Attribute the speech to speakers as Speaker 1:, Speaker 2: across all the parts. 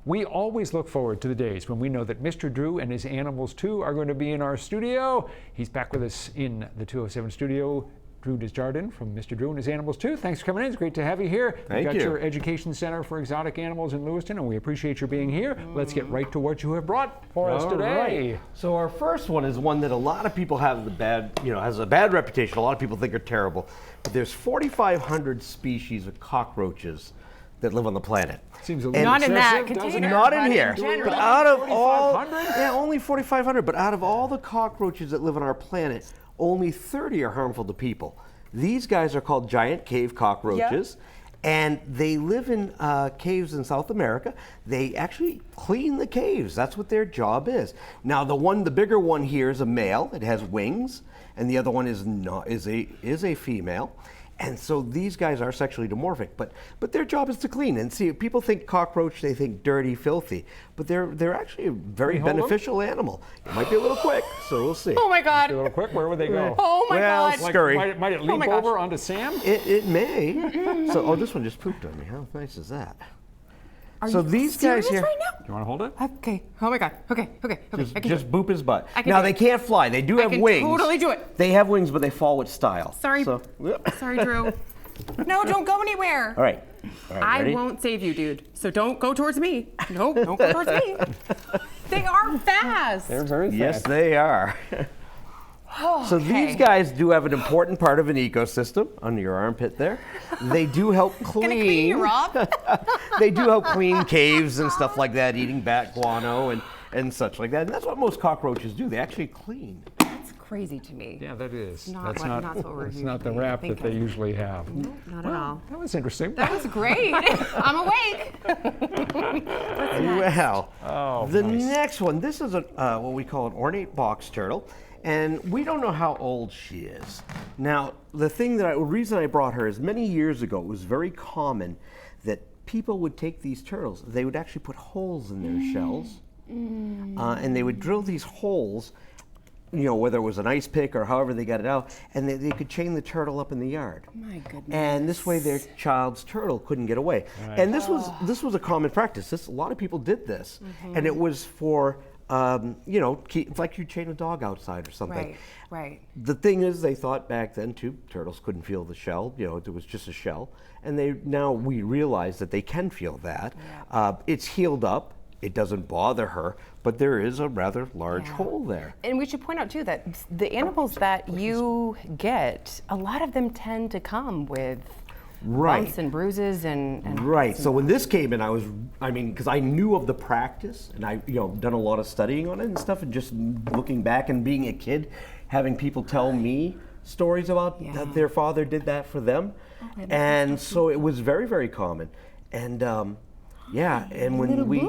Speaker 1: We always look forward to the days when we know that Mr. Drew and his animals too are going to be in our studio. He's back with us in the 207 studio. Drew Desjardins from Mr. Drew and his animals too. Thanks for coming in. It's great to have you here.
Speaker 2: Thank
Speaker 1: You've got
Speaker 2: you.
Speaker 1: your education center for exotic animals in Lewiston, and we appreciate your being here. Let's get right to what you have brought for us today.
Speaker 2: Right. So our first one is one that a lot of people have has a bad reputation. A lot of people think are terrible. But there's 4,500 species of cockroaches that live on the planet.
Speaker 1: Seems a little
Speaker 3: Not in that
Speaker 1: excessive, doesn't
Speaker 3: container.
Speaker 1: it?
Speaker 2: Not in here.
Speaker 3: general.
Speaker 2: But out of all,
Speaker 1: 4,500?
Speaker 2: yeah, only 4,500. But out of all the cockroaches that live on our planet, only 30 are harmful to people. These guys are called giant cave cockroaches, and they live in caves in South America. They actually clean the caves. That's what their job is. Now, the bigger one here is a male. It has wings, and the other one is a female. And so these guys are sexually dimorphic, but their job is to clean. And see, people think cockroach, they think dirty, filthy, but they're actually a very beneficial animal. It might be a little quick, so we'll see.
Speaker 3: Oh my
Speaker 1: A
Speaker 3: God.
Speaker 1: little quick, where would they go?
Speaker 3: Oh my
Speaker 2: Well,
Speaker 3: God.
Speaker 2: scurry.
Speaker 1: Might it leap
Speaker 3: my gosh.
Speaker 1: over onto Sam?
Speaker 2: It may. So, this one just pooped on me. How nice is that?
Speaker 3: Are
Speaker 2: So
Speaker 3: you
Speaker 2: these
Speaker 3: serious
Speaker 2: guys here,
Speaker 3: right now?
Speaker 1: Do you want to hold it?
Speaker 3: Okay. Oh my God. Okay. I can
Speaker 2: just boop his butt.
Speaker 3: I can
Speaker 2: Now
Speaker 3: do
Speaker 2: they
Speaker 3: it.
Speaker 2: can't fly. They do
Speaker 3: I
Speaker 2: have
Speaker 3: can
Speaker 2: wings.
Speaker 3: totally do it.
Speaker 2: They have wings, but they fall with style.
Speaker 3: Sorry.
Speaker 2: So,
Speaker 3: Sorry, Drew. No, don't go anywhere.
Speaker 2: all right.
Speaker 3: I
Speaker 2: ready?
Speaker 3: won't save you, dude. So don't go towards me. No, don't go towards me. They are fast.
Speaker 1: They're very fast.
Speaker 2: Yes, they are. So these guys do have an important part of an ecosystem under your armpit there. They do help clean.
Speaker 3: Gonna clean you, Rob.
Speaker 2: They do help clean caves and stuff like that, eating bat guano and such like that. And that's what most cockroaches do. They actually clean.
Speaker 3: That's crazy to me.
Speaker 1: Yeah, that is.
Speaker 3: Not
Speaker 1: That's
Speaker 3: what-
Speaker 1: not,
Speaker 3: not what we're
Speaker 1: that's not the
Speaker 3: usually
Speaker 1: rap that they
Speaker 3: thinking.
Speaker 1: usually have.
Speaker 3: Not at all.
Speaker 1: That was interesting.
Speaker 3: That was great. I'm awake. What's next?
Speaker 2: Well,
Speaker 1: Oh,
Speaker 2: the
Speaker 1: nice.
Speaker 2: next one, this is what we call an ornate box turtle, and we don't know how old she is. Now, the reason I brought her is many years ago, it was very common that people would take these turtles, they would actually put holes in their shells, and they would drill these holes, whether it was an ice pick or however they got it out, and they could chain the turtle up in the yard.
Speaker 3: My goodness.
Speaker 2: And this way their child's turtle couldn't get away.
Speaker 1: Right.
Speaker 2: And this was a common practice. A lot of people did this. And it was for, it's like you chain a dog outside or something.
Speaker 3: Right.
Speaker 2: The thing is, they thought back then too, turtles couldn't feel the shell. It was just a shell. And now we realize that they can feel that.
Speaker 3: Yeah.
Speaker 2: It's healed up. It doesn't bother her, but there is a rather large hole there.
Speaker 3: And we should point out too that the animals that you get, a lot of them tend to come with bumps and bruises and
Speaker 2: Right. So when this came in, because I knew of the practice, and I, done a lot of studying on it and stuff, and just looking back and being a kid, having people tell me stories about that their father did that for them, and so it was very, very common, and and when we.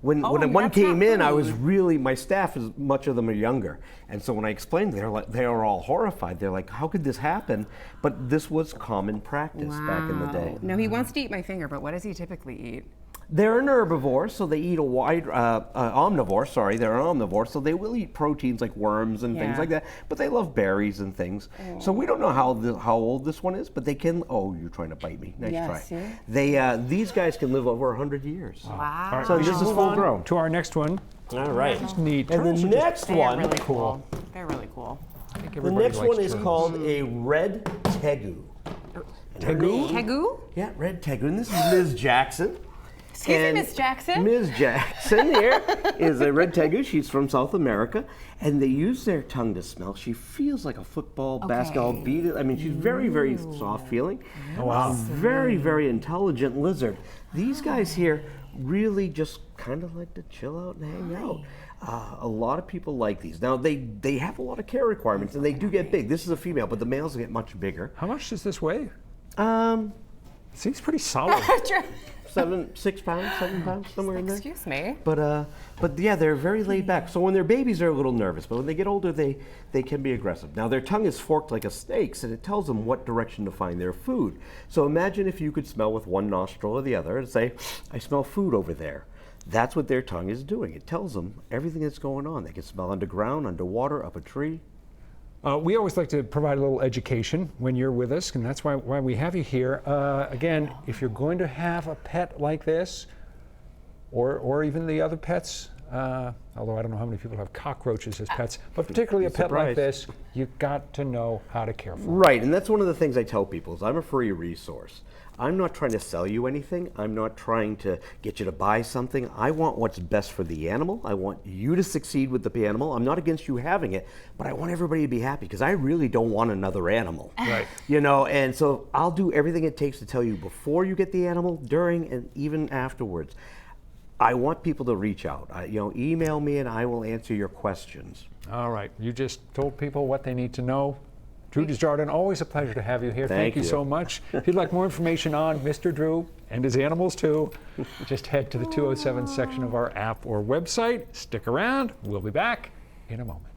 Speaker 2: When one came in, I was my staff, is much of them are younger. And so when I explained, they were all horrified. They're like, how could this happen? But this was common practice back in the day.
Speaker 3: No, he wants to eat my finger, but what does he typically eat?
Speaker 2: They're an herbivore, so they eat a wide, omnivore, sorry, they're an omnivore, so they will eat proteins like worms and things like that, but they love berries and things. So we don't know how old this one is, but they can, you're trying to bite me, nice try.
Speaker 3: See?
Speaker 2: These guys can live over 100 years.
Speaker 3: Wow.
Speaker 1: All right,
Speaker 2: So
Speaker 1: we
Speaker 2: this
Speaker 1: should
Speaker 2: is
Speaker 1: move
Speaker 2: full
Speaker 1: on
Speaker 2: grown.
Speaker 1: to our next one.
Speaker 2: All right.
Speaker 1: Just neat.
Speaker 2: And
Speaker 1: Turtles
Speaker 2: the
Speaker 1: are just-
Speaker 2: next
Speaker 3: They are
Speaker 2: one,
Speaker 3: really cool. They're really cool.
Speaker 1: I think
Speaker 2: the
Speaker 1: everybody
Speaker 2: next
Speaker 1: likes
Speaker 2: one is
Speaker 1: turtles.
Speaker 2: called a red tegu.
Speaker 1: Tegu?
Speaker 3: Tegu?
Speaker 2: Yeah, red tegu, and this is Ms. Jackson.
Speaker 3: Excuse me,
Speaker 2: And
Speaker 3: Miss Jackson.
Speaker 2: Ms. Jackson here is a red tegu. She's from South America, and they use their tongue to smell. She feels like a football, basketball beat. I mean, she's very, very soft feeling.
Speaker 1: Oh, wow.
Speaker 2: Very, very intelligent lizard. These guys here really just kind of like to chill out and hang out. A lot of people like these. Now, they have a lot of care requirements, and they do get big. This is a female, but the males get much bigger.
Speaker 1: How much does this weigh?
Speaker 2: Um,
Speaker 1: Seems pretty solid.
Speaker 2: 6 pounds, 7 pounds, somewhere in there.
Speaker 3: Excuse me.
Speaker 2: But yeah, they're very laid back. So when they're babies, they're a little nervous, but when they get older, they can be aggressive. Now their tongue is forked like a snake's, and it tells them what direction to find their food. So imagine if you could smell with one nostril or the other and say, I smell food over there. That's what their tongue is doing. It tells them everything that's going on. They can smell underground, underwater, up a tree.
Speaker 1: We always like to provide a little education when you're with us, and that's why we have you here. Again, if you're going to have a pet like this, or even the other pets. Although I don't know how many people have cockroaches as pets, but particularly a pet like this, you've got to know how to care for them.
Speaker 2: Right, and that's one of the things I tell people is I'm a free resource. I'm not trying to sell you anything. I'm not trying to get you to buy something. I want what's best for the animal. I want you to succeed with the animal. I'm not against you having it, but I want everybody to be happy because I really don't want another animal.
Speaker 1: Right.
Speaker 2: You know, and so I'll do everything it takes to tell you before you get the animal, during, and even afterwards. I want people to reach out. Email me and I will answer your questions.
Speaker 1: All right. You just told people what they need to know. Drew Desjardins, always a pleasure to have you here. Thank you so much. If you'd like more information on Mr. Drew and his animals too, just head to the 207 section of our app or website. Stick around. We'll be back in a moment.